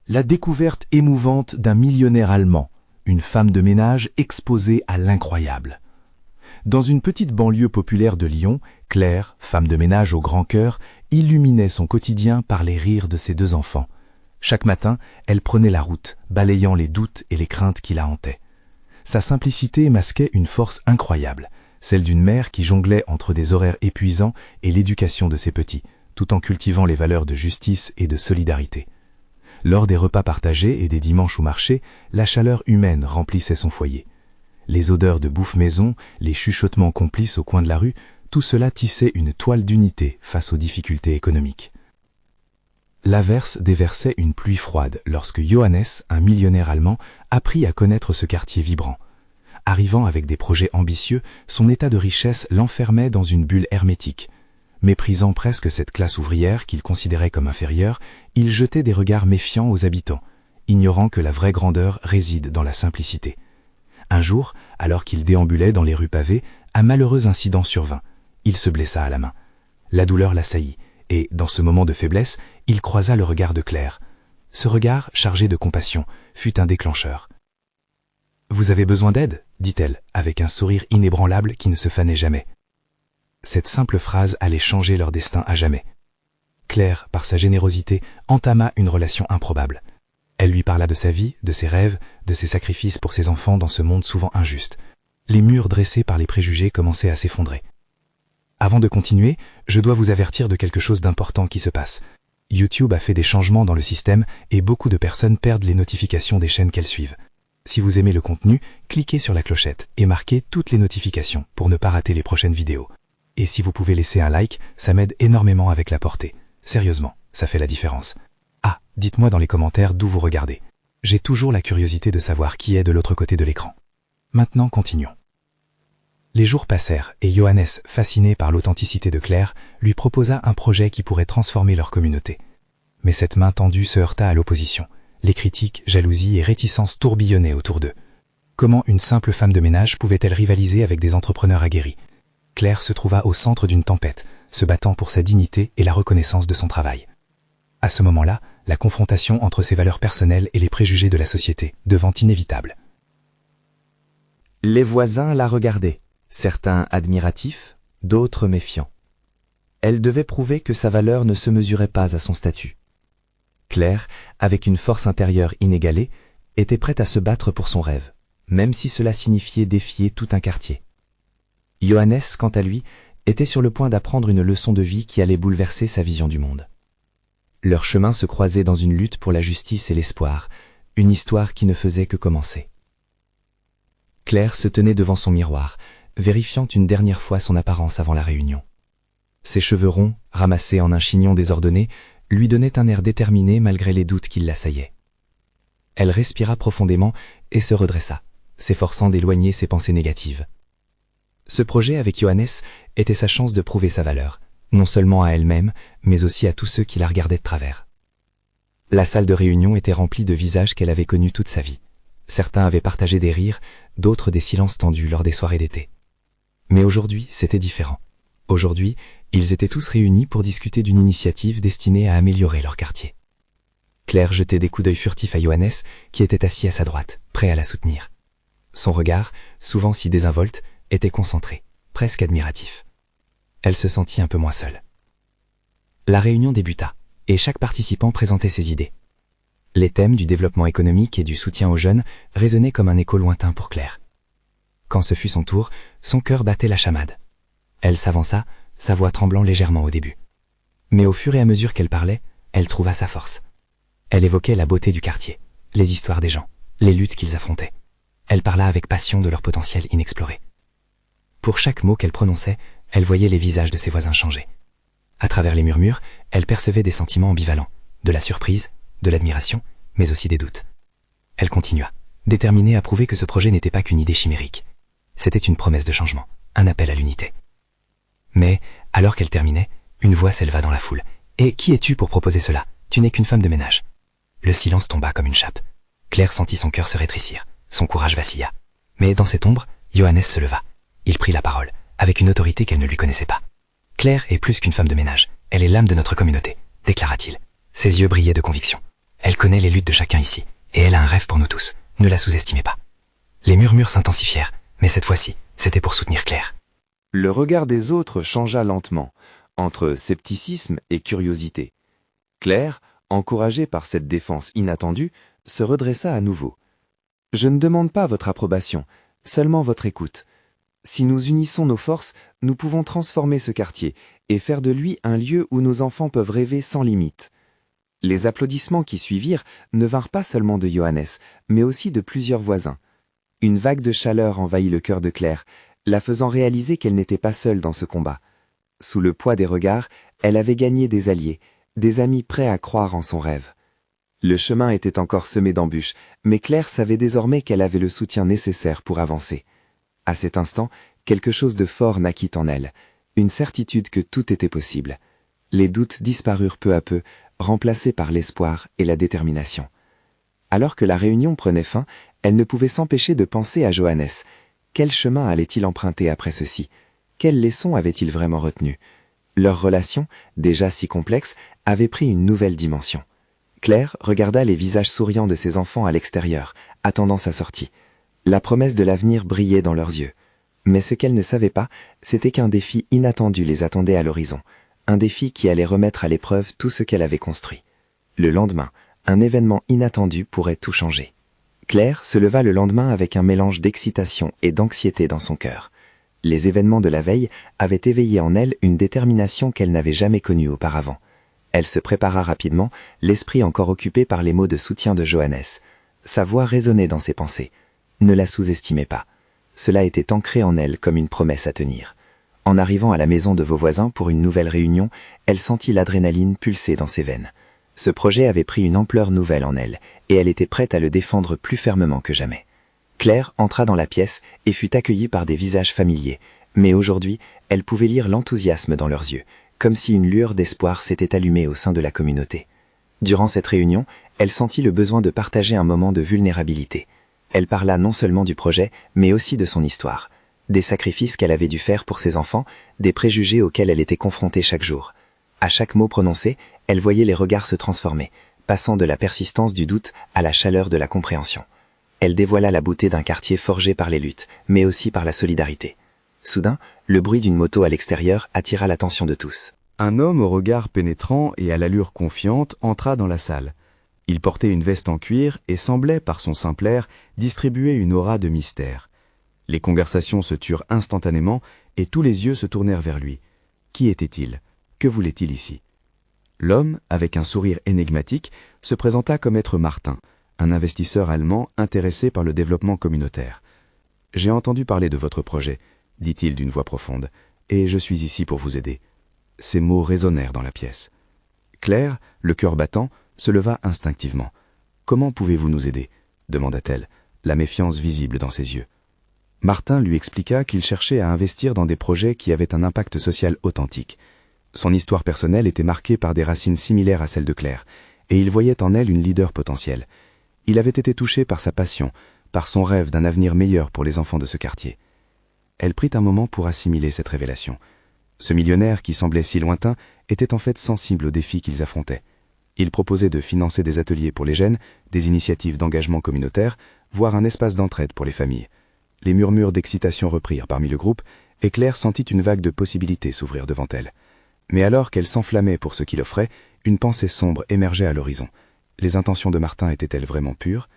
La découverte émouvante d'un millionnaire allemand, une femme de ménage exposée à l'incroyable. Dans une petite banlieue populaire de Lyon, Claire, femme de ménage au grand cœur, illuminait son quotidien par les rires de ses 2 enfants. Chaque matin, elle prenait la route, balayant les doutes et les craintes qui la hantaient. Sa simplicité masquait une force incroyable, celle d'une mère qui jonglait entre des horaires épuisants et l'éducation de ses petits, tout en cultivant les valeurs de justice et de solidarité. Lors des repas partagés et des dimanches au marché, la chaleur humaine remplissait son foyer. Les odeurs de bouffe maison, les chuchotements complices au coin de la rue, tout cela tissait une toile d'unité face aux difficultés économiques. L'averse déversait une pluie froide lorsque Johannes, un millionnaire allemand, apprit à connaître ce quartier vibrant. Arrivant avec des projets ambitieux, son état de richesse l'enfermait dans une bulle hermétique. Méprisant presque cette classe ouvrière qu'il considérait comme inférieure, il jetait des regards méfiants aux habitants, ignorant que la vraie grandeur réside dans la simplicité. Un jour, alors qu'il déambulait dans les rues pavées, un malheureux incident survint. Il se blessa à la main. La douleur l'assaillit, et, dans ce moment de faiblesse, il croisa le regard de Claire. Ce regard, chargé de compassion, fut un déclencheur. « Vous avez besoin d'aide ?» dit-elle, avec un sourire inébranlable qui ne se fanait jamais. Cette simple phrase allait changer leur destin à jamais. Claire, par sa générosité, entama une relation improbable. Elle lui parla de sa vie, de ses rêves, de ses sacrifices pour ses enfants dans ce monde souvent injuste. Les murs dressés par les préjugés commençaient à s'effondrer. Avant de continuer, je dois vous avertir de quelque chose d'important qui se passe. YouTube a fait des changements dans le système et beaucoup de personnes perdent les notifications des chaînes qu'elles suivent. Si vous aimez le contenu, cliquez sur la clochette et marquez toutes les notifications pour ne pas rater les prochaines vidéos. Et si vous pouvez laisser un like, ça m'aide énormément avec la portée. Sérieusement, ça fait la différence. Ah, dites-moi dans les commentaires d'où vous regardez. J'ai toujours la curiosité de savoir qui est de l'autre côté de l'écran. Maintenant, continuons. Les jours passèrent et Johannes, fasciné par l'authenticité de Claire, lui proposa un projet qui pourrait transformer leur communauté. Mais cette main tendue se heurta à l'opposition. Les critiques, jalousies et réticences tourbillonnaient autour d'eux. Comment une simple femme de ménage pouvait-elle rivaliser avec des entrepreneurs aguerris? Claire se trouva au centre d'une tempête, se battant pour sa dignité et la reconnaissance de son travail. À ce moment-là, la confrontation entre ses valeurs personnelles et les préjugés de la société devint inévitable. Les voisins la regardaient, certains admiratifs, d'autres méfiants. Elle devait prouver que sa valeur ne se mesurait pas à son statut. Claire, avec une force intérieure inégalée, était prête à se battre pour son rêve, même si cela signifiait défier tout un quartier. Johannes, quant à lui, était sur le point d'apprendre une leçon de vie qui allait bouleverser sa vision du monde. Leurs chemins se croisaient dans une lutte pour la justice et l'espoir, une histoire qui ne faisait que commencer. Claire se tenait devant son miroir, vérifiant une dernière fois son apparence avant la réunion. Ses cheveux ronds, ramassés en un chignon désordonné, lui donnaient un air déterminé malgré les doutes qui l'assaillaient. Elle respira profondément et se redressa, s'efforçant d'éloigner ses pensées négatives. Ce projet avec Johannes était sa chance de prouver sa valeur, non seulement à elle-même, mais aussi à tous ceux qui la regardaient de travers. La salle de réunion était remplie de visages qu'elle avait connus toute sa vie. Certains avaient partagé des rires, d'autres des silences tendus lors des soirées d'été. Mais aujourd'hui, c'était différent. Aujourd'hui, ils étaient tous réunis pour discuter d'une initiative destinée à améliorer leur quartier. Claire jetait des coups d'œil furtifs à Johannes, qui était assis à sa droite, prêt à la soutenir. Son regard, souvent si désinvolte, était concentré, presque admiratif. Elle se sentit un peu moins seule. La réunion débuta, et chaque participant présentait ses idées. Les thèmes du développement économique et du soutien aux jeunes résonnaient comme un écho lointain pour Claire. Quand ce fut son tour, son cœur battait la chamade. Elle s'avança, sa voix tremblant légèrement au début. Mais au fur et à mesure qu'elle parlait, elle trouva sa force. Elle évoquait la beauté du quartier, les histoires des gens, les luttes qu'ils affrontaient. Elle parla avec passion de leur potentiel inexploré. Pour chaque mot qu'elle prononçait, elle voyait les visages de ses voisins changer. À travers les murmures, elle percevait des sentiments ambivalents, de la surprise, de l'admiration, mais aussi des doutes. Elle continua, déterminée à prouver que ce projet n'était pas qu'une idée chimérique. C'était une promesse de changement, un appel à l'unité. Mais, alors qu'elle terminait, une voix s'éleva dans la foule. « Et qui es-tu pour proposer cela? Tu n'es qu'une femme de ménage. » Le silence tomba comme une chape. Claire sentit son cœur se rétrécir, son courage vacilla. Mais dans cette ombre, Johannes se leva. Il prit la parole, avec une autorité qu'elle ne lui connaissait pas. « Claire est plus qu'une femme de ménage. Elle est l'âme de notre communauté, » déclara-t-il. Ses yeux brillaient de conviction. Elle connaît les luttes de chacun ici, et elle a un rêve pour nous tous. Ne la sous-estimez pas. Les murmures s'intensifièrent, mais cette fois-ci, c'était pour soutenir Claire. Le regard des autres changea lentement, entre scepticisme et curiosité. Claire, encouragée par cette défense inattendue, se redressa à nouveau. « Je ne demande pas votre approbation, seulement votre écoute. Si nous unissons nos forces, nous pouvons transformer ce quartier et faire de lui un lieu où nos enfants peuvent rêver sans limite. » Les applaudissements qui suivirent ne vinrent pas seulement de Johannes, mais aussi de plusieurs voisins. Une vague de chaleur envahit le cœur de Claire, la faisant réaliser qu'elle n'était pas seule dans ce combat. Sous le poids des regards, elle avait gagné des alliés, des amis prêts à croire en son rêve. Le chemin était encore semé d'embûches, mais Claire savait désormais qu'elle avait le soutien nécessaire pour avancer. À cet instant, quelque chose de fort naquit en elle, une certitude que tout était possible. Les doutes disparurent peu à peu, remplacés par l'espoir et la détermination. Alors que la réunion prenait fin, elle ne pouvait s'empêcher de penser à Johannes. Quel chemin allait-il emprunter après ceci? Quelles leçons avait-il vraiment retenues? Leur relation, déjà si complexe, avait pris une nouvelle dimension. Claire regarda les visages souriants de ses enfants à l'extérieur, attendant sa sortie. La promesse de l'avenir brillait dans leurs yeux. Mais ce qu'elle ne savait pas, c'était qu'un défi inattendu les attendait à l'horizon. Un défi qui allait remettre à l'épreuve tout ce qu'elle avait construit. Le lendemain, un événement inattendu pourrait tout changer. Claire se leva le lendemain avec un mélange d'excitation et d'anxiété dans son cœur. Les événements de la veille avaient éveillé en elle une détermination qu'elle n'avait jamais connue auparavant. Elle se prépara rapidement, l'esprit encore occupé par les mots de soutien de Johannes. Sa voix résonnait dans ses pensées. Ne la sous-estimez pas. Cela était ancré en elle comme une promesse à tenir. En arrivant à la maison de vos voisins pour une nouvelle réunion, elle sentit l'adrénaline pulser dans ses veines. Ce projet avait pris une ampleur nouvelle en elle, et elle était prête à le défendre plus fermement que jamais. Claire entra dans la pièce et fut accueillie par des visages familiers, mais aujourd'hui, elle pouvait lire l'enthousiasme dans leurs yeux, comme si une lueur d'espoir s'était allumée au sein de la communauté. Durant cette réunion, elle sentit le besoin de partager un moment de vulnérabilité. Elle parla non seulement du projet, mais aussi de son histoire, des sacrifices qu'elle avait dû faire pour ses enfants, des préjugés auxquels elle était confrontée chaque jour. À chaque mot prononcé, elle voyait les regards se transformer, passant de la persistance du doute à la chaleur de la compréhension. Elle dévoila la beauté d'un quartier forgé par les luttes, mais aussi par la solidarité. Soudain, le bruit d'une moto à l'extérieur attira l'attention de tous. Un homme au regard pénétrant et à l'allure confiante entra dans la salle. Il portait une veste en cuir et semblait, par son simple air, distribuer une aura de mystère. Les conversations se turent instantanément et tous les yeux se tournèrent vers lui. Qui était-il? Que voulait-il ici? L'homme, avec un sourire énigmatique, se présenta comme être Martin, un investisseur allemand intéressé par le développement communautaire. « J'ai entendu parler de votre projet », dit-il d'une voix profonde, « et je suis ici pour vous aider. » Ces mots résonnèrent dans la pièce. Claire, le cœur battant, se leva instinctivement. « Comment pouvez-vous nous aider ?» demanda-t-elle, la méfiance visible dans ses yeux. Martin lui expliqua qu'il cherchait à investir dans des projets qui avaient un impact social authentique. Son histoire personnelle était marquée par des racines similaires à celles de Claire, et il voyait en elle une leader potentielle. Il avait été touché par sa passion, par son rêve d'un avenir meilleur pour les enfants de ce quartier. Elle prit un moment pour assimiler cette révélation. Ce millionnaire, qui semblait si lointain, était en fait sensible aux défis qu'ils affrontaient. Il proposait de financer des ateliers pour les jeunes, des initiatives d'engagement communautaire, voire un espace d'entraide pour les familles. Les murmures d'excitation reprirent parmi le groupe, et Claire sentit une vague de possibilités s'ouvrir devant elle. Mais alors qu'elle s'enflammait pour ce qu'il offrait, une pensée sombre émergeait à l'horizon. Les intentions de Martin étaient-elles vraiment pures?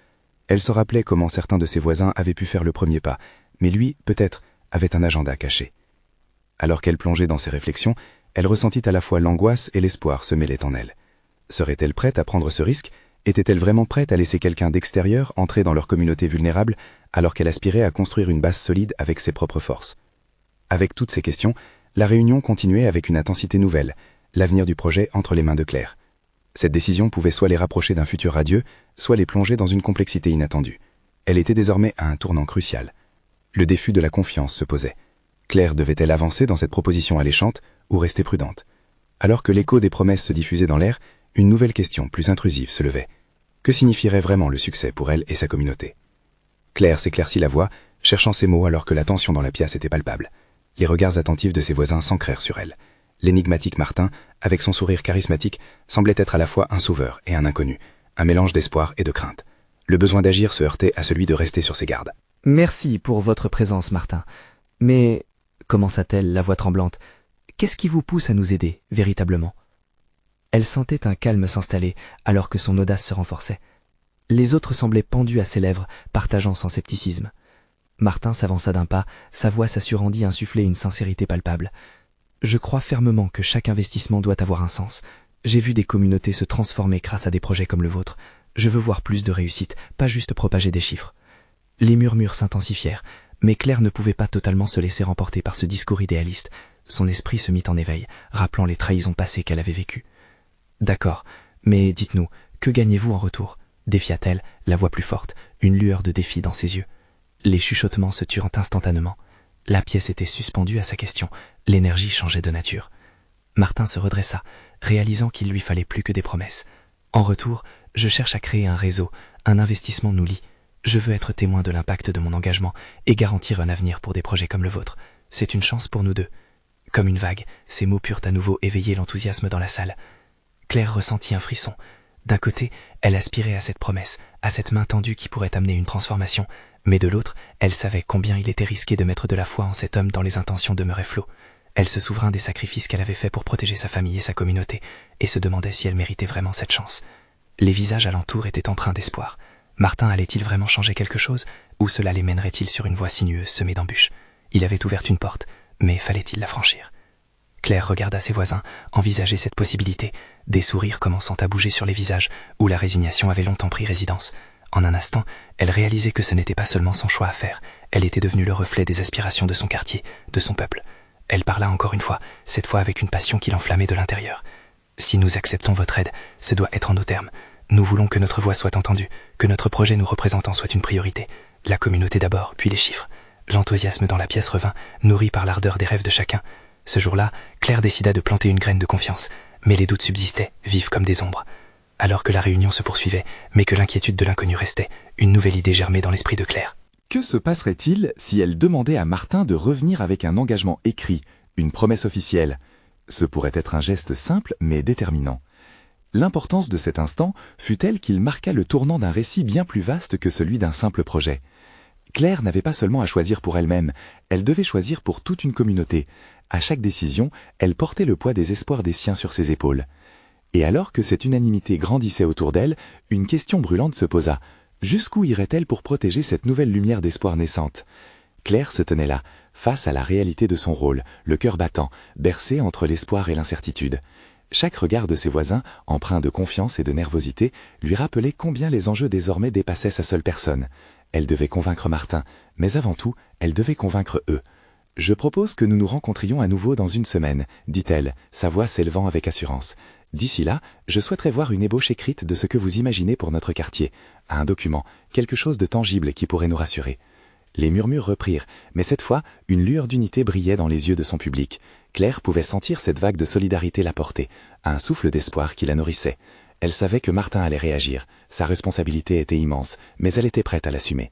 Elle se rappelait comment certains de ses voisins avaient pu faire le premier pas, mais lui, peut-être, avait un agenda caché. Alors qu'elle plongeait dans ses réflexions, elle ressentit à la fois l'angoisse et l'espoir se mêler en elle. Serait-elle prête à prendre ce risque? Était-elle vraiment prête à laisser quelqu'un d'extérieur entrer dans leur communauté vulnérable alors qu'elle aspirait à construire une base solide avec ses propres forces? Avec toutes ces questions, la réunion continuait avec une intensité nouvelle, l'avenir du projet entre les mains de Claire. Cette décision pouvait soit les rapprocher d'un futur radieux, soit les plonger dans une complexité inattendue. Elle était désormais à un tournant crucial. Le défi de la confiance se posait. Claire devait-elle avancer dans cette proposition alléchante ou rester prudente? Alors que l'écho des promesses se diffusait dans l'air, une nouvelle question plus intrusive se levait. Que signifierait vraiment le succès pour elle et sa communauté? Claire s'éclaircit la voix, cherchant ses mots alors que la tension dans la pièce était palpable. Les regards attentifs de ses voisins s'ancrèrent sur elle. L'énigmatique Martin, avec son sourire charismatique, semblait être à la fois un sauveur et un inconnu, un mélange d'espoir et de crainte. Le besoin d'agir se heurtait à celui de rester sur ses gardes. Merci pour votre présence, Martin. Mais, commença-t-elle, la voix tremblante, qu'est-ce qui vous pousse à nous aider, véritablement? Elle sentait un calme s'installer, alors que son audace se renforçait. Les autres semblaient pendus à ses lèvres, partageant son scepticisme. Martin s'avança d'un pas, sa voix s'assurant d'y insuffler une sincérité palpable. Je crois fermement que chaque investissement doit avoir un sens. J'ai vu des communautés se transformer grâce à des projets comme le vôtre. Je veux voir plus de réussite, pas juste propager des chiffres. Les murmures s'intensifièrent, mais Claire ne pouvait pas totalement se laisser remporter par ce discours idéaliste. Son esprit se mit en éveil, rappelant les trahisons passées qu'elle avait vécues. D'accord, mais dites-nous, que gagnez-vous en retour? Défia-t-elle, la voix plus forte, une lueur de défi dans ses yeux. Les chuchotements se turent instantanément. La pièce était suspendue à sa question, l'énergie changeait de nature. Martin se redressa, réalisant qu'il lui fallait plus que des promesses. En retour, je cherche à créer un réseau, un investissement nous lie. Je veux être témoin de l'impact de mon engagement et garantir un avenir pour des projets comme le vôtre. C'est une chance pour nous deux. Comme une vague, ces mots purent à nouveau éveiller l'enthousiasme dans la salle. Claire ressentit un frisson. D'un côté, elle aspirait à cette promesse, à cette main tendue qui pourrait amener une transformation, mais de l'autre, elle savait combien il était risqué de mettre de la foi en cet homme dont les intentions demeuraient floues. Elle se souvint des sacrifices qu'elle avait faits pour protéger sa famille et sa communauté, et se demandait si elle méritait vraiment cette chance. Les visages alentour étaient empreints d'espoir. Martin allait-il vraiment changer quelque chose, ou cela les mènerait-il sur une voie sinueuse semée d'embûches? Il avait ouvert une porte, mais fallait-il la franchir? Claire regarda ses voisins, envisageait cette possibilité, des sourires commençant à bouger sur les visages, où la résignation avait longtemps pris résidence. En un instant, elle réalisait que ce n'était pas seulement son choix à faire, elle était devenue le reflet des aspirations de son quartier, de son peuple. Elle parla encore une fois, cette fois avec une passion qui l'enflammait de l'intérieur. Si nous acceptons votre aide, ce doit être en nos termes. Nous voulons que notre voix soit entendue, que notre projet nous représentant soit une priorité. La communauté d'abord, puis les chiffres. L'enthousiasme dans la pièce revint, nourri par l'ardeur des rêves de chacun. Ce jour-là, Claire décida de planter une graine de confiance, mais les doutes subsistaient, vifs comme des ombres. Alors que la réunion se poursuivait, mais que l'inquiétude de l'inconnu restait, une nouvelle idée germait dans l'esprit de Claire. Que se passerait-il si elle demandait à Martin de revenir avec un engagement écrit, une promesse officielle? Ce pourrait être un geste simple mais déterminant. L'importance de cet instant fut telle qu'il marqua le tournant d'un récit bien plus vaste que celui d'un simple projet. Claire n'avait pas seulement à choisir pour elle-même, elle devait choisir pour toute une communauté. À chaque décision, elle portait le poids des espoirs des siens sur ses épaules. Et alors que cette unanimité grandissait autour d'elle, une question brûlante se posa. Jusqu'où irait-elle pour protéger cette nouvelle lumière d'espoir naissante? Claire se tenait là, face à la réalité de son rôle, le cœur battant, bercé entre l'espoir et l'incertitude. Chaque regard de ses voisins, empreint de confiance et de nervosité, lui rappelait combien les enjeux désormais dépassaient sa seule personne. Elle devait convaincre Martin, mais avant tout, elle devait convaincre eux. « Je propose que nous nous rencontrions à nouveau dans une semaine », dit-elle, sa voix s'élevant avec assurance. « D'ici là, je souhaiterais voir une ébauche écrite de ce que vous imaginez pour notre quartier. Un document, quelque chose de tangible qui pourrait nous rassurer. » Les murmures reprirent, mais cette fois, une lueur d'unité brillait dans les yeux de son public. Claire pouvait sentir cette vague de solidarité la porter, un souffle d'espoir qui la nourrissait. Elle savait que Martin allait réagir. Sa responsabilité était immense, mais elle était prête à l'assumer.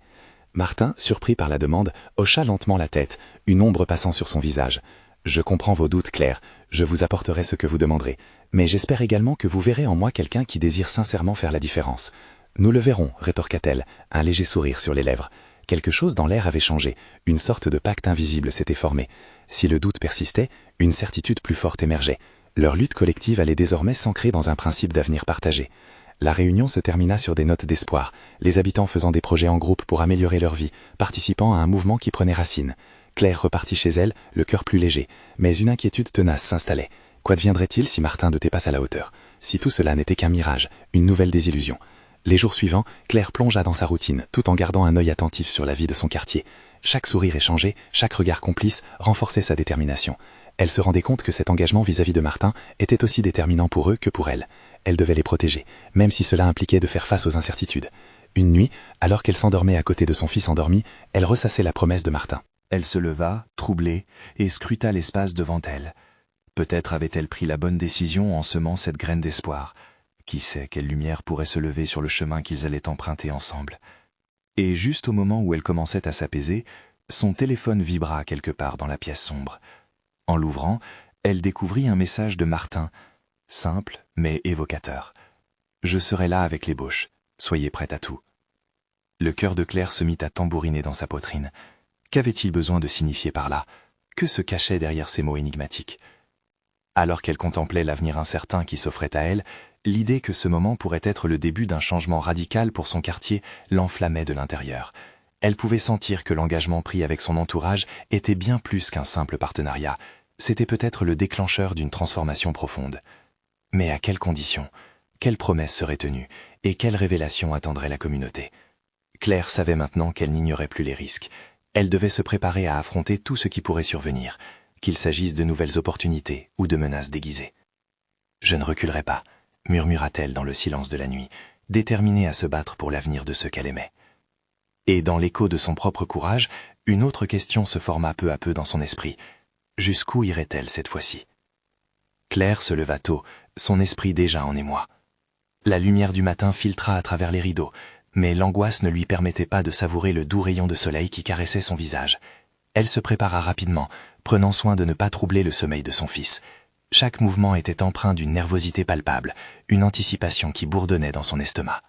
Martin, surpris par la demande, hocha lentement la tête, une ombre passant sur son visage. « Je comprends vos doutes, Claire. Je vous apporterai ce que vous demanderez. Mais j'espère également que vous verrez en moi quelqu'un qui désire sincèrement faire la différence. »« Nous le verrons, » rétorqua-t-elle, un léger sourire sur les lèvres. Quelque chose dans l'air avait changé, une sorte de pacte invisible s'était formé. Si le doute persistait, une certitude plus forte émergeait. Leur lutte collective allait désormais s'ancrer dans un principe d'avenir partagé. La réunion se termina sur des notes d'espoir, les habitants faisant des projets en groupe pour améliorer leur vie, participant à un mouvement qui prenait racine. Claire repartit chez elle, le cœur plus léger, mais une inquiétude tenace s'installait. Qu'adviendrait-il si Martin ne dépasse à la hauteur? Si tout cela n'était qu'un mirage, une nouvelle désillusion? Les jours suivants, Claire plongea dans sa routine, tout en gardant un œil attentif sur la vie de son quartier. Chaque sourire échangé, chaque regard complice renforçait sa détermination. Elle se rendait compte que cet engagement vis-à-vis de Martin était aussi déterminant pour eux que pour elle. Elle devait les protéger, même si cela impliquait de faire face aux incertitudes. Une nuit, alors qu'elle s'endormait à côté de son fils endormi, elle ressassait la promesse de Martin. Elle se leva, troublée, et scruta l'espace devant elle. Peut-être avait-elle pris la bonne décision en semant cette graine d'espoir. Qui sait quelle lumière pourrait se lever sur le chemin qu'ils allaient emprunter ensemble. Et juste au moment où elle commençait à s'apaiser, son téléphone vibra quelque part dans la pièce sombre. En l'ouvrant, elle découvrit un message de Martin, simple mais évocateur. « Je serai là avec l'ébauche. Soyez prête à tout. » Le cœur de Claire se mit à tambouriner dans sa poitrine. Qu'avait-il besoin de signifier par là? Que se cachait derrière ces mots énigmatiques? Alors qu'elle contemplait l'avenir incertain qui s'offrait à elle, l'idée que ce moment pourrait être le début d'un changement radical pour son quartier l'enflammait de l'intérieur. Elle pouvait sentir que l'engagement pris avec son entourage était bien plus qu'un simple partenariat. C'était peut-être le déclencheur d'une transformation profonde. Mais à quelles conditions? Quelles promesses seraient tenues? Et quelles révélations attendraient la communauté? Claire savait maintenant qu'elle n'ignorait plus les risques. Elle devait se préparer à affronter tout ce qui pourrait survenir, qu'il s'agisse de nouvelles opportunités ou de menaces déguisées. « Je ne reculerai pas », murmura-t-elle dans le silence de la nuit, déterminée à se battre pour l'avenir de ceux qu'elle aimait. Et dans l'écho de son propre courage, une autre question se forma peu à peu dans son esprit. Jusqu'où irait-elle cette fois-ci? Claire se leva tôt, son esprit déjà en émoi. La lumière du matin filtra à travers les rideaux, mais l'angoisse ne lui permettait pas de savourer le doux rayon de soleil qui caressait son visage. Elle se prépara rapidement, prenant soin de ne pas troubler le sommeil de son fils. Chaque mouvement était empreint d'une nervosité palpable, une anticipation qui bourdonnait dans son estomac.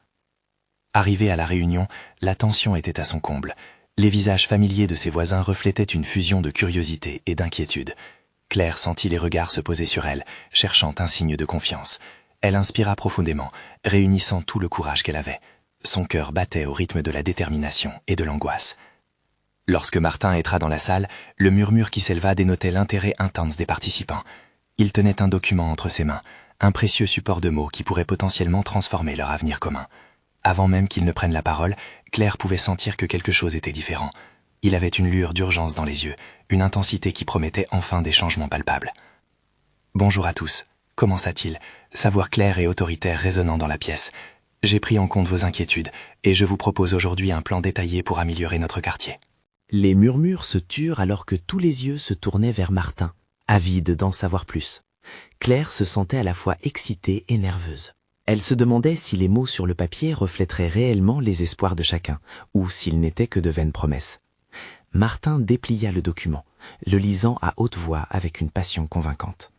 Arrivée à la réunion, la tension était à son comble. Les visages familiers de ses voisins reflétaient une fusion de curiosité et d'inquiétude. Claire sentit les regards se poser sur elle, cherchant un signe de confiance. Elle inspira profondément, réunissant tout le courage qu'elle avait. Son cœur battait au rythme de la détermination et de l'angoisse. Lorsque Martin entra dans la salle, le murmure qui s'éleva dénotait l'intérêt intense des participants. Il tenait un document entre ses mains, un précieux support de mots qui pourrait potentiellement transformer leur avenir commun. Avant même qu'il ne prenne la parole, Claire pouvait sentir que quelque chose était différent. Il avait une lueur d'urgence dans les yeux, une intensité qui promettait enfin des changements palpables. « Bonjour à tous », commença-t-il, sa voix claire et autoritaire résonnant dans la pièce. « J'ai pris en compte vos inquiétudes et je vous propose aujourd'hui un plan détaillé pour améliorer notre quartier. » Les murmures se turent alors que tous les yeux se tournaient vers Martin, avide d'en savoir plus. Claire se sentait à la fois excitée et nerveuse. Elle se demandait si les mots sur le papier reflèteraient réellement les espoirs de chacun, ou s'ils n'étaient que de vaines promesses. Martin déplia le document, le lisant à haute voix avec une passion convaincante.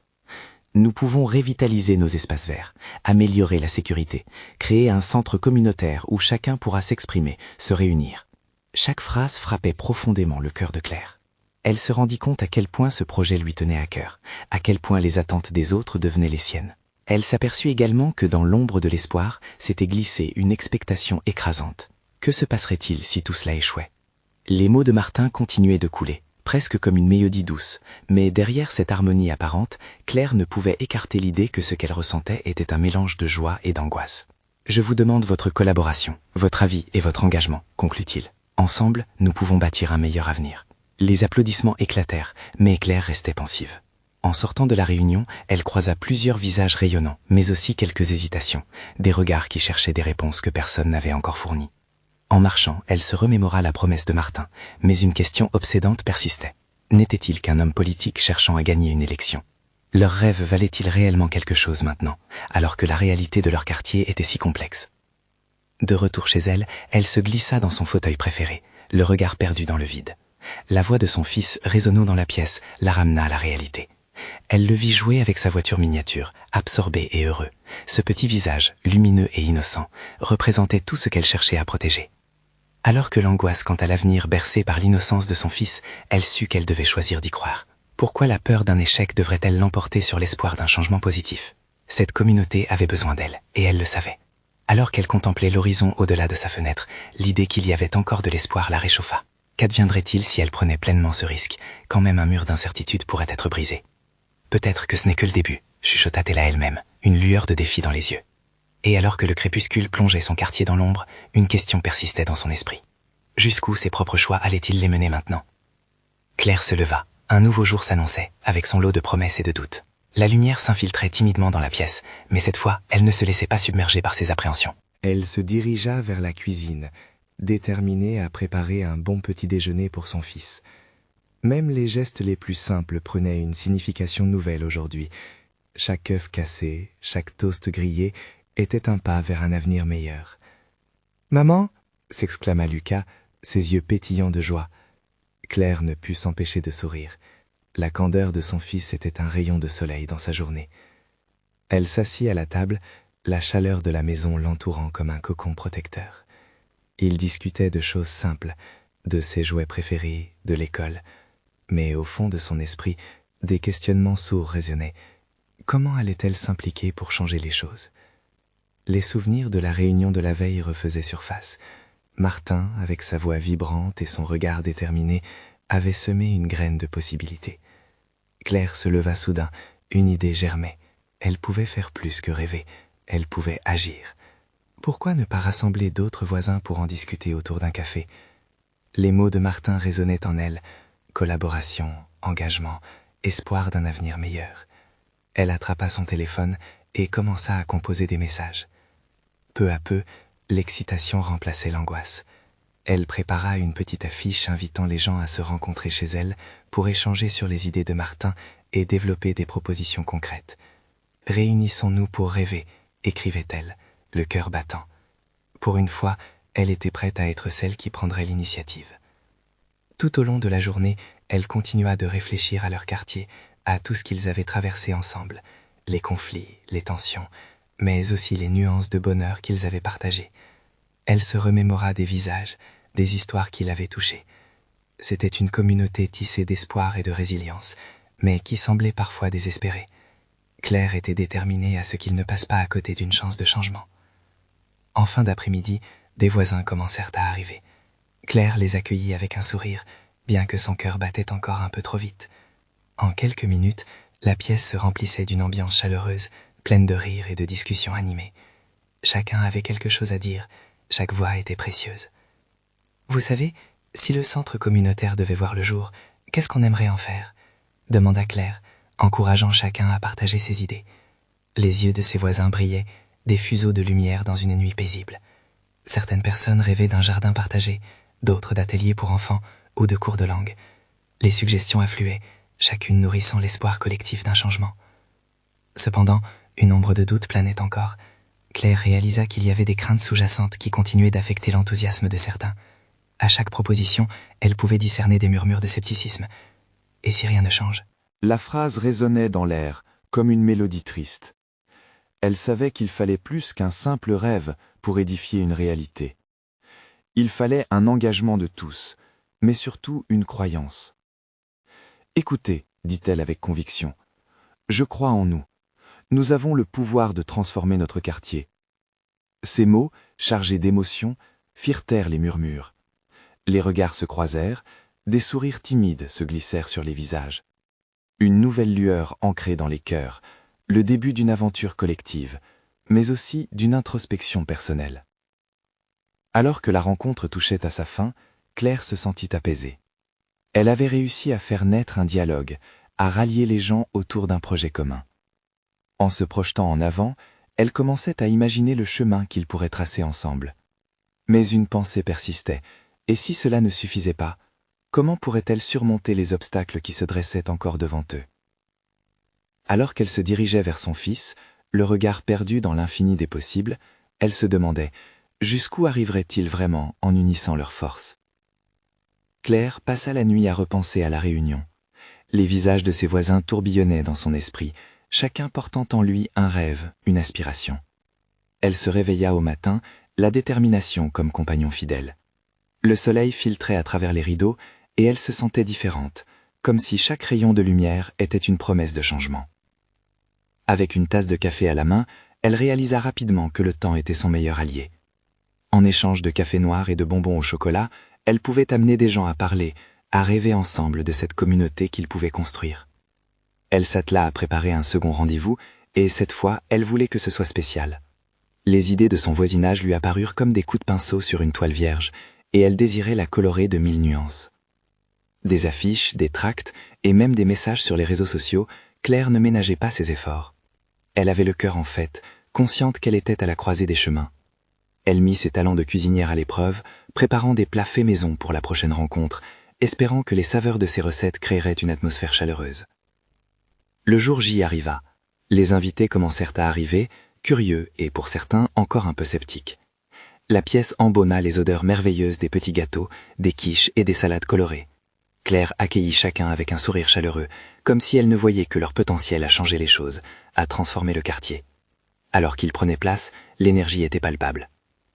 Nous pouvons révitaliser nos espaces verts, améliorer la sécurité, créer un centre communautaire où chacun pourra s'exprimer, se réunir. Chaque phrase frappait profondément le cœur de Claire. Elle se rendit compte à quel point ce projet lui tenait à cœur, à quel point les attentes des autres devenaient les siennes. Elle s'aperçut également que dans l'ombre de l'espoir s'était glissée une expectation écrasante. Que se passerait-il si tout cela échouait? Les mots de Martin continuaient de couler, presque comme une mélodie douce, mais derrière cette harmonie apparente, Claire ne pouvait écarter l'idée que ce qu'elle ressentait était un mélange de joie et d'angoisse. « Je vous demande votre collaboration, votre avis et votre engagement », conclut-il. « Ensemble, nous pouvons bâtir un meilleur avenir. » Les applaudissements éclatèrent, mais Claire restait pensive. En sortant de la réunion, elle croisa plusieurs visages rayonnants, mais aussi quelques hésitations, des regards qui cherchaient des réponses que personne n'avait encore fournies. En marchant, elle se remémora la promesse de Martin, mais une question obsédante persistait. N'était-il qu'un homme politique cherchant à gagner une élection? Leur rêve valait-il réellement quelque chose maintenant, alors que la réalité de leur quartier était si complexe? De retour chez elle, elle se glissa dans son fauteuil préféré, le regard perdu dans le vide. La voix de son fils résonnant dans la pièce la ramena à la réalité. Elle le vit jouer avec sa voiture miniature, absorbé et heureux. Ce petit visage, lumineux et innocent, représentait tout ce qu'elle cherchait à protéger. Alors que l'angoisse quant à l'avenir bercée par l'innocence de son fils, elle sut qu'elle devait choisir d'y croire. Pourquoi la peur d'un échec devrait-elle l'emporter sur l'espoir d'un changement positif? Cette communauté avait besoin d'elle, et elle le savait. Alors qu'elle contemplait l'horizon au-delà de sa fenêtre, l'idée qu'il y avait encore de l'espoir la réchauffa. Qu'adviendrait-il si elle prenait pleinement ce risque, quand même un mur d'incertitude pourrait être brisé? Peut-être que ce n'est que le début, chuchota-t-elle à elle-même, une lueur de défi dans les yeux. Et alors que le crépuscule plongeait son quartier dans l'ombre, une question persistait dans son esprit. Jusqu'où ses propres choix allaient-ils les mener maintenant? Claire se leva. Un nouveau jour s'annonçait, avec son lot de promesses et de doutes. La lumière s'infiltrait timidement dans la pièce, mais cette fois, elle ne se laissait pas submerger par ses appréhensions. Elle se dirigea vers la cuisine, déterminée à préparer un bon petit déjeuner pour son fils. Même les gestes les plus simples prenaient une signification nouvelle aujourd'hui. Chaque œuf cassé, chaque toast grillé était un pas vers un avenir meilleur. « Maman !» s'exclama Lucas, ses yeux pétillants de joie. Claire ne put s'empêcher de sourire. La candeur de son fils était un rayon de soleil dans sa journée. Elle s'assit à la table, la chaleur de la maison l'entourant comme un cocon protecteur. Ils discutaient de choses simples, de ses jouets préférés, de l'école, mais au fond de son esprit, des questionnements sourds résonnaient. Comment allait-elle s'impliquer pour changer les choses? Les souvenirs de la réunion de la veille refaisaient surface. Martin, avec sa voix vibrante et son regard déterminé, avait semé une graine de possibilités. Claire se leva soudain, une idée germait. Elle pouvait faire plus que rêver, elle pouvait agir. Pourquoi ne pas rassembler d'autres voisins pour en discuter autour d'un café? Les mots de Martin résonnaient en elle, collaboration, engagement, espoir d'un avenir meilleur. Elle attrapa son téléphone et commença à composer des messages. Peu à peu, l'excitation remplaçait l'angoisse. Elle prépara une petite affiche invitant les gens à se rencontrer chez elle pour échanger sur les idées de Martin et développer des propositions concrètes. « Réunissons-nous pour rêver », écrivait-elle, le cœur battant. Pour une fois, elle était prête à être celle qui prendrait l'initiative. Tout au long de la journée, elle continua de réfléchir à leur quartier, à tout ce qu'ils avaient traversé ensemble, les conflits, les tensions, mais aussi les nuances de bonheur qu'ils avaient partagées. Elle se remémora des visages, des histoires qui l'avaient touchée. C'était une communauté tissée d'espoir et de résilience, mais qui semblait parfois désespérée. Claire était déterminée à ce qu'ils ne passent pas à côté d'une chance de changement. En fin d'après-midi, des voisins commencèrent à arriver. Claire les accueillit avec un sourire, bien que son cœur battait encore un peu trop vite. En quelques minutes, la pièce se remplissait d'une ambiance chaleureuse, pleine de rires et de discussions animées. Chacun avait quelque chose à dire, chaque voix était précieuse. « Vous savez, si le centre communautaire devait voir le jour, qu'est-ce qu'on aimerait en faire ?» demanda Claire, encourageant chacun à partager ses idées. Les yeux de ses voisins brillaient, des fuseaux de lumière dans une nuit paisible. Certaines personnes rêvaient d'un jardin partagé, d'autres d'ateliers pour enfants ou de cours de langue. Les suggestions affluaient, chacune nourrissant l'espoir collectif d'un changement. Cependant, une ombre de doute planait encore. Claire réalisa qu'il y avait des craintes sous-jacentes qui continuaient d'affecter l'enthousiasme de certains. À chaque proposition, elle pouvait discerner des murmures de scepticisme. Et si rien ne change? La phrase résonnait dans l'air, comme une mélodie triste. Elle savait qu'il fallait plus qu'un simple rêve pour édifier une réalité. Il fallait un engagement de tous, mais surtout une croyance. « Écoutez, dit-elle avec conviction, je crois en nous. Nous avons le pouvoir de transformer notre quartier. » Ces mots, chargés d'émotion, firent taire les murmures. Les regards se croisèrent, des sourires timides se glissèrent sur les visages. Une nouvelle lueur ancrée dans les cœurs, le début d'une aventure collective, mais aussi d'une introspection personnelle. Alors que la rencontre touchait à sa fin, Claire se sentit apaisée. Elle avait réussi à faire naître un dialogue, à rallier les gens autour d'un projet commun. En se projetant en avant, elle commençait à imaginer le chemin qu'ils pourraient tracer ensemble. Mais une pensée persistait, et si cela ne suffisait pas, comment pourrait-elle surmonter les obstacles qui se dressaient encore devant eux? Alors qu'elle se dirigeait vers son fils, le regard perdu dans l'infini des possibles, elle se demandait jusqu'où arriveraient-ils vraiment en unissant leurs forces. Claire passa la nuit à repenser à la réunion. Les visages de ses voisins tourbillonnaient dans son esprit, chacun portant en lui un rêve, une aspiration. Elle se réveilla au matin, la détermination comme compagnon fidèle. Le soleil filtrait à travers les rideaux et elle se sentait différente, comme si chaque rayon de lumière était une promesse de changement. Avec une tasse de café à la main, elle réalisa rapidement que le temps était son meilleur allié. En échange de café noir et de bonbons au chocolat, elle pouvait amener des gens à parler, à rêver ensemble de cette communauté qu'ils pouvaient construire. Elle s'attela à préparer un second rendez-vous, et cette fois, elle voulait que ce soit spécial. Les idées de son voisinage lui apparurent comme des coups de pinceau sur une toile vierge, et elle désirait la colorer de 1000 nuances. Des affiches, des tracts, et même des messages sur les réseaux sociaux, Claire ne ménageait pas ses efforts. Elle avait le cœur en fête, consciente qu'elle était à la croisée des chemins. Elle mit ses talents de cuisinière à l'épreuve, préparant des plats faits maison pour la prochaine rencontre, espérant que les saveurs de ses recettes créeraient une atmosphère chaleureuse. Le jour J arriva. Les invités commencèrent à arriver, curieux et pour certains encore un peu sceptiques. La pièce embauma les odeurs merveilleuses des petits gâteaux, des quiches et des salades colorées. Claire accueillit chacun avec un sourire chaleureux, comme si elle ne voyait que leur potentiel à changer les choses, à transformer le quartier. Alors qu'ils prenaient place, l'énergie était palpable.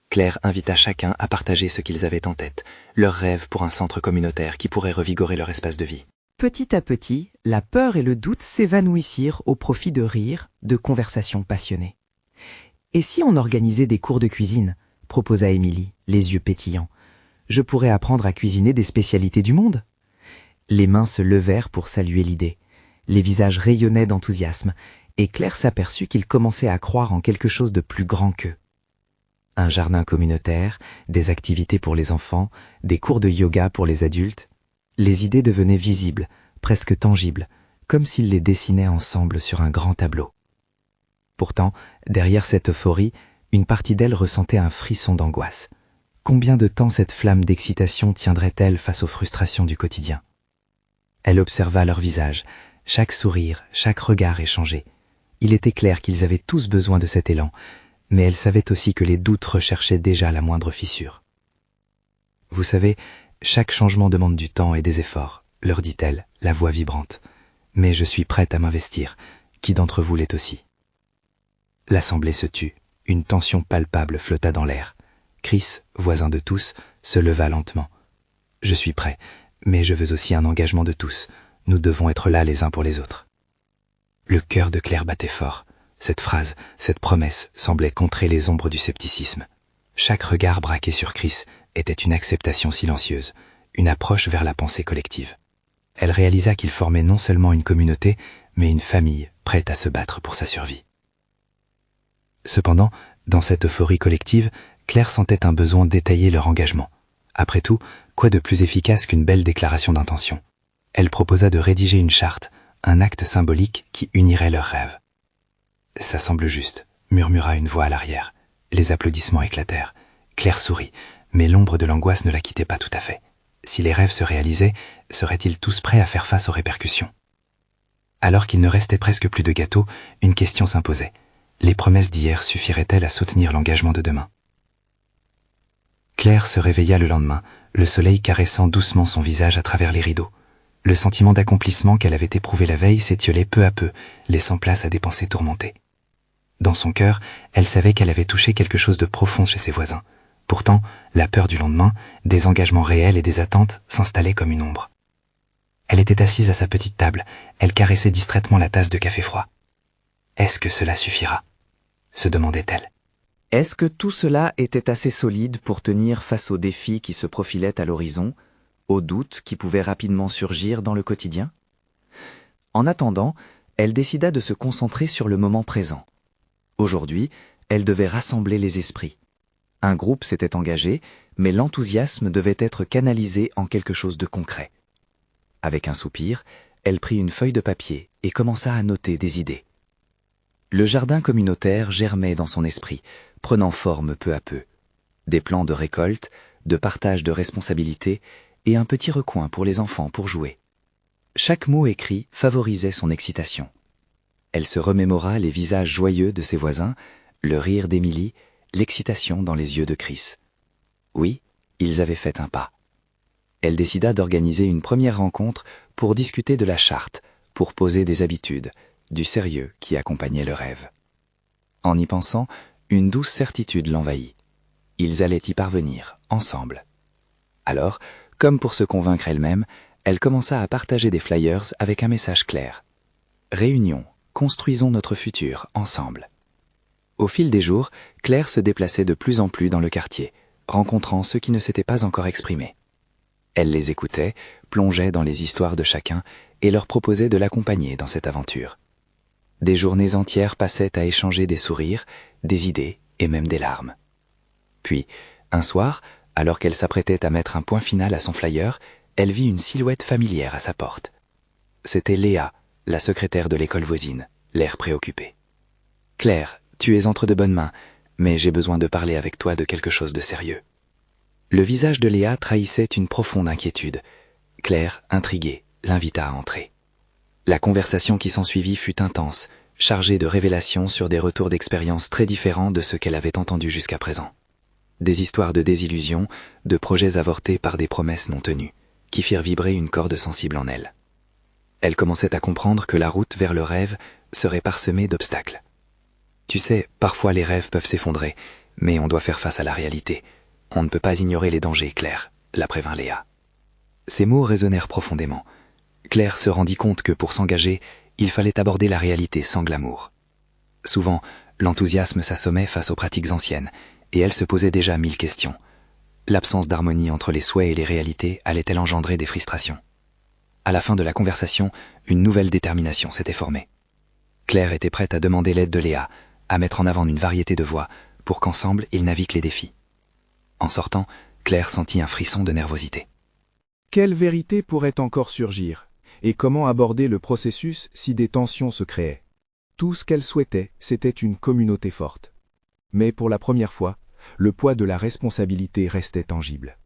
Claire invita chacun à partager ce qu'ils avaient en tête, leur rêve pour un centre communautaire qui pourrait revigorer leur espace de vie. Petit à petit, la peur et le doute s'évanouissirent au profit de rires, de conversations passionnées. « Et si on organisait des cours de cuisine ?» proposa Émilie, les yeux pétillants. « Je pourrais apprendre à cuisiner des spécialités du monde ?» Les mains se levèrent pour saluer l'idée. Les visages rayonnaient d'enthousiasme, et Claire s'aperçut qu'ils commençaient à croire en quelque chose de plus grand qu'eux. Un jardin communautaire, des activités pour les enfants, des cours de yoga pour les adultes. Les idées devenaient visibles, presque tangibles, comme s'ils les dessinaient ensemble sur un grand tableau. Pourtant, derrière cette euphorie, une partie d'elle ressentait un frisson d'angoisse. Combien de temps cette flamme d'excitation tiendrait-elle face aux frustrations du quotidien? Elle observa leur visage, chaque sourire, chaque regard échangé. Il était clair qu'ils avaient tous besoin de cet élan, mais elle savait aussi que les doutes recherchaient déjà la moindre fissure. « Vous savez, chaque changement demande du temps et des efforts, » leur dit-elle, la voix vibrante. « Mais je suis prête à m'investir. Qui d'entre vous l'est aussi ?» L'assemblée se tut. Une tension palpable flotta dans l'air. Chris, voisin de tous, se leva lentement. « Je suis prêt, mais je veux aussi un engagement de tous. Nous devons être là les uns pour les autres. » Le cœur de Claire battait fort. Cette phrase, cette promesse semblait contrer les ombres du scepticisme. Chaque regard braqué sur Chris était une acceptation silencieuse, une approche vers la pensée collective. Elle réalisa qu'ils formaient non seulement une communauté, mais une famille prête à se battre pour sa survie. Cependant, dans cette euphorie collective, Claire sentait un besoin d'étayer leur engagement. Après tout, quoi de plus efficace qu'une belle déclaration d'intention? Elle proposa de rédiger une charte, un acte symbolique qui unirait leurs rêves. « Ça semble juste », murmura une voix à l'arrière. Les applaudissements éclatèrent. Claire sourit, mais l'ombre de l'angoisse ne la quittait pas tout à fait. Si les rêves se réalisaient, seraient-ils tous prêts à faire face aux répercussions? Alors qu'il ne restait presque plus de gâteaux, une question s'imposait. Les promesses d'hier suffiraient-elles à soutenir l'engagement de demain? Claire se réveilla le lendemain, le soleil caressant doucement son visage à travers les rideaux. Le sentiment d'accomplissement qu'elle avait éprouvé la veille s'étiolait peu à peu, laissant place à des pensées tourmentées. Dans son cœur, elle savait qu'elle avait touché quelque chose de profond chez ses voisins. Pourtant, la peur du lendemain, des engagements réels et des attentes s'installait comme une ombre. Elle était assise à sa petite table, elle caressait distraitement la tasse de café froid. « Est-ce que cela suffira ?» se demandait-elle. Est-ce que tout cela était assez solide pour tenir face aux défis qui se profilaient à l'horizon, aux doutes qui pouvaient rapidement surgir dans le quotidien? En attendant, elle décida de se concentrer sur le moment présent. Aujourd'hui, elle devait rassembler les esprits. Un groupe s'était engagé, mais l'enthousiasme devait être canalisé en quelque chose de concret. Avec un soupir, elle prit une feuille de papier et commença à noter des idées. Le jardin communautaire germait dans son esprit, prenant forme peu à peu. Des plans de récolte, de partage de responsabilités et un petit recoin pour les enfants pour jouer. Chaque mot écrit favorisait son excitation. Elle se remémora les visages joyeux de ses voisins, le rire d'Émilie, l'excitation dans les yeux de Chris. Oui, ils avaient fait un pas. Elle décida d'organiser une première rencontre pour discuter de la charte, pour poser des habitudes, du sérieux qui accompagnait le rêve. En y pensant, une douce certitude l'envahit. Ils allaient y parvenir, ensemble. Alors, comme pour se convaincre elle-même, elle commença à partager des flyers avec un message clair. « Réunion, construisons notre futur, ensemble ». Au fil des jours, Claire se déplaçait de plus en plus dans le quartier, rencontrant ceux qui ne s'étaient pas encore exprimés. Elle les écoutait, plongeait dans les histoires de chacun et leur proposait de l'accompagner dans cette aventure. Des journées entières passaient à échanger des sourires, des idées et même des larmes. Puis, un soir, alors qu'elle s'apprêtait à mettre un point final à son flyer, elle vit une silhouette familière à sa porte. C'était Léa, la secrétaire de l'école voisine, l'air préoccupé. « Claire, tu es entre de bonnes mains, mais j'ai besoin de parler avec toi de quelque chose de sérieux. » Le visage de Léa trahissait une profonde inquiétude. Claire, intriguée, l'invita à entrer. La conversation qui s'ensuivit fut intense, chargée de révélations sur des retours d'expériences très différents de ceux qu'elle avait entendus jusqu'à présent. Des histoires de désillusions, de projets avortés par des promesses non tenues, qui firent vibrer une corde sensible en elle. Elle commençait à comprendre que la route vers le rêve serait parsemée d'obstacles. Tu sais, parfois les rêves peuvent s'effondrer, mais on doit faire face à la réalité. On ne peut pas ignorer les dangers, Claire, la prévint Léa. Ces mots résonnèrent profondément. Claire se rendit compte que pour s'engager, il fallait aborder la réalité sans glamour. Souvent, l'enthousiasme s'assommait face aux pratiques anciennes, et elle se posait déjà 1000 questions. L'absence d'harmonie entre les souhaits et les réalités allait-elle engendrer des frustrations? À la fin de la conversation, une nouvelle détermination s'était formée. Claire était prête à demander l'aide de Léa, à mettre en avant une variété de voies, pour qu'ensemble ils naviguent les défis. En sortant, Claire sentit un frisson de nervosité. Quelle vérité pourrait encore surgir? Et comment aborder le processus si des tensions se créaient? Tout ce qu'elle souhaitait, c'était une communauté forte. Mais pour la première fois, le poids de la responsabilité restait tangible.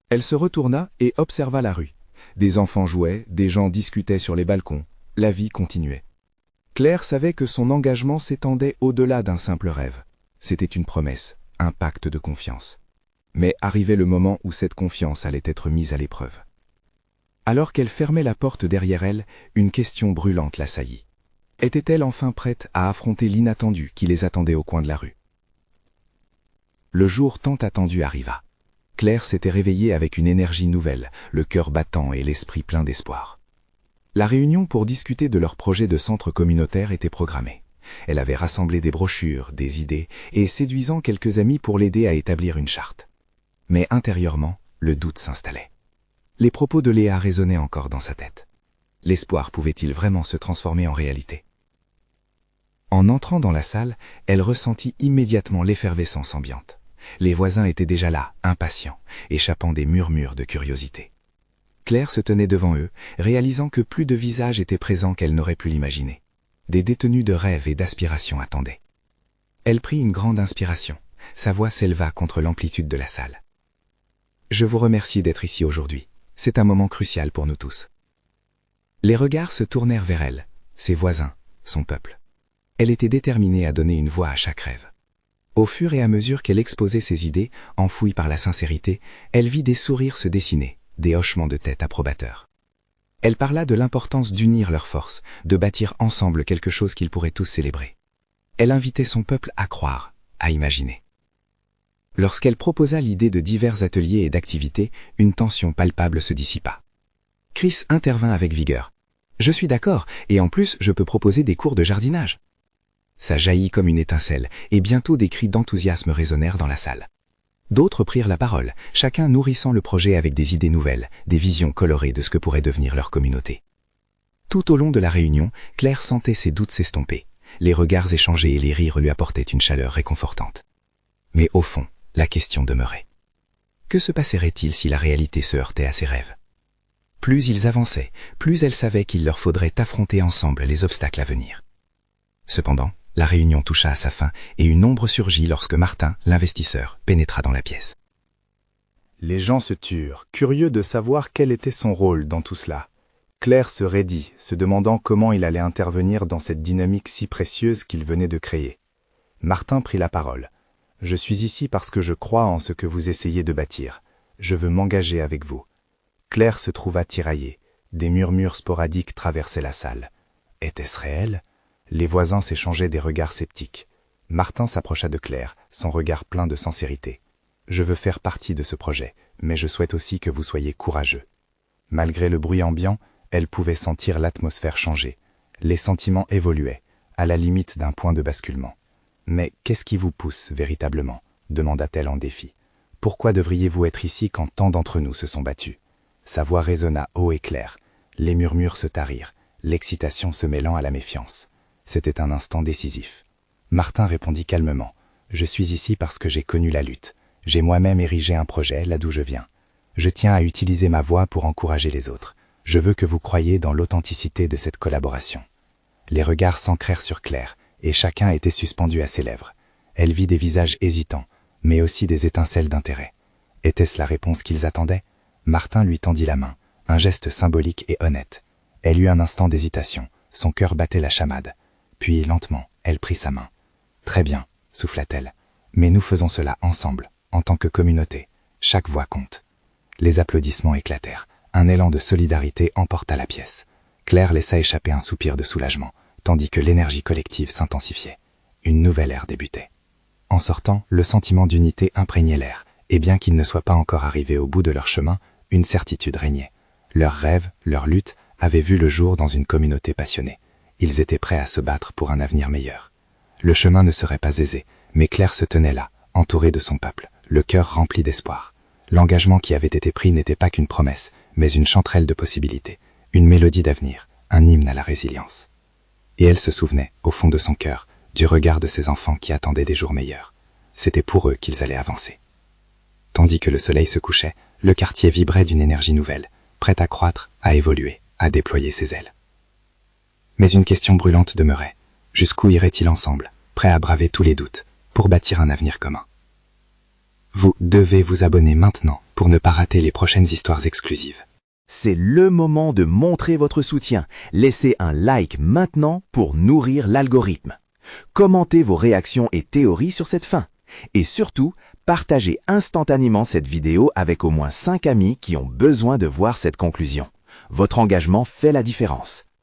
Elle se retourna et observa la rue. Des enfants jouaient, des gens discutaient sur les balcons, la vie continuait. Claire savait que son engagement s'étendait au-delà d'un simple rêve. C'était une promesse, un pacte de confiance. Mais arrivait le moment où cette confiance allait être mise à l'épreuve. Alors qu'elle fermait la porte derrière elle, une question brûlante l'assaillit. Était-elle enfin prête à affronter l'inattendu qui les attendait au coin de la rue? Le jour tant attendu arriva. Claire s'était réveillée avec une énergie nouvelle, le cœur battant et l'esprit plein d'espoir. La réunion pour discuter de leur projet de centre communautaire était programmée. Elle avait rassemblé des brochures, des idées, et séduisant quelques amis pour l'aider à établir une charte. Mais intérieurement, le doute s'installait. Les propos de Léa résonnaient encore dans sa tête. L'espoir pouvait-il vraiment se transformer en réalité? En entrant dans la salle, elle ressentit immédiatement l'effervescence ambiante. Les voisins étaient déjà là, impatients, échappant des murmures de curiosité. Claire se tenait devant eux, réalisant que plus de visages étaient présents qu'elle n'aurait pu l'imaginer. Des détenus de rêves et d'aspirations attendaient. Elle prit une grande inspiration. Sa voix s'éleva contre l'amplitude de la salle. « Je vous remercie d'être ici aujourd'hui. C'est un moment crucial pour nous tous. » Les regards se tournèrent vers elle, ses voisins, son peuple. Elle était déterminée à donner une voix à chaque rêve. Au fur et à mesure qu'elle exposait ses idées, enfouies par la sincérité, elle vit des sourires se dessiner, des hochements de tête approbateurs. Elle parla de l'importance d'unir leurs forces, de bâtir ensemble quelque chose qu'ils pourraient tous célébrer. Elle invitait son peuple à croire, à imaginer. Lorsqu'elle proposa l'idée de divers ateliers et d'activités, une tension palpable se dissipa. Chris intervint avec vigueur. « Je suis d'accord, et en plus je peux proposer des cours de jardinage. » Ça jaillit comme une étincelle, et bientôt des cris d'enthousiasme résonnèrent dans la salle. D'autres prirent la parole, chacun nourrissant le projet avec des idées nouvelles, des visions colorées de ce que pourrait devenir leur communauté. Tout au long de la réunion, Claire sentait ses doutes s'estomper. Les regards échangés et les rires lui apportaient une chaleur réconfortante. Mais au fond, la question demeurait. Que se passerait-il si la réalité se heurtait à ses rêves? Plus ils avançaient, plus elle savait qu'il leur faudrait affronter ensemble les obstacles à venir. Cependant, la réunion toucha à sa fin et une ombre surgit lorsque Martin, l'investisseur, pénétra dans la pièce. Les gens se turent, curieux de savoir quel était son rôle dans tout cela. Claire se raidit, se demandant comment il allait intervenir dans cette dynamique si précieuse qu'il venait de créer. Martin prit la parole. « Je suis ici parce que je crois en ce que vous essayez de bâtir. Je veux m'engager avec vous. » Claire se trouva tiraillée. Des murmures sporadiques traversaient la salle. Était-ce réel? Les voisins s'échangeaient des regards sceptiques. Martin s'approcha de Claire, son regard plein de sincérité. « Je veux faire partie de ce projet, mais je souhaite aussi que vous soyez courageux. » Malgré le bruit ambiant, elle pouvait sentir l'atmosphère changer. Les sentiments évoluaient, à la limite d'un point de basculement. « Mais qu'est-ce qui vous pousse véritablement ?» demanda-t-elle en défi. « Pourquoi devriez-vous être ici quand tant d'entre nous se sont battus ?» Sa voix résonna haut et clair. Les murmures se tarirent, l'excitation se mêlant à la méfiance. C'était un instant décisif. Martin répondit calmement. « Je suis ici parce que j'ai connu la lutte. J'ai moi-même érigé un projet là d'où je viens. Je tiens à utiliser ma voix pour encourager les autres. Je veux que vous croyiez dans l'authenticité de cette collaboration. » Les regards s'ancrèrent sur Claire, et chacun était suspendu à ses lèvres. Elle vit des visages hésitants, mais aussi des étincelles d'intérêt. Était-ce la réponse qu'ils attendaient? Martin lui tendit la main, un geste symbolique et honnête. Elle eut un instant d'hésitation, son cœur battait la chamade. Puis, lentement, elle prit sa main. « Très bien, » souffla-t-elle. « Mais nous faisons cela ensemble, en tant que communauté. Chaque voix compte. » Les applaudissements éclatèrent. Un élan de solidarité emporta la pièce. Claire laissa échapper un soupir de soulagement, tandis que l'énergie collective s'intensifiait. une nouvelle ère débutait. En sortant, le sentiment d'unité imprégnait l'air, et bien qu'ils ne soient pas encore arrivés au bout de leur chemin, une certitude régnait. Leurs rêves, leurs luttes avaient vu le jour dans une communauté passionnée. Ils étaient prêts à se battre pour un avenir meilleur. Le chemin ne serait pas aisé, mais Claire se tenait là, entourée de son peuple, le cœur rempli d'espoir. L'engagement qui avait été pris n'était pas qu'une promesse, mais une chanterelle de possibilités, une mélodie d'avenir, un hymne à la résilience. Et elle se souvenait, au fond de son cœur, du regard de ses enfants qui attendaient des jours meilleurs. C'était pour eux qu'ils allaient avancer. Tandis que le soleil se couchait, le quartier vibrait d'une énergie nouvelle, prête à croître, à évoluer, à déployer ses ailes. Mais une question brûlante demeurait. Jusqu'où iraient-ils ensemble, prêts à braver tous les doutes, pour bâtir un avenir commun? Vous devez vous abonner maintenant pour ne pas rater les prochaines histoires exclusives. C'est le moment de montrer votre soutien. Laissez un like maintenant pour nourrir l'algorithme. Commentez vos réactions et théories sur cette fin. Et surtout, partagez instantanément cette vidéo avec au moins 5 amis qui ont besoin de voir cette conclusion. Votre engagement fait la différence.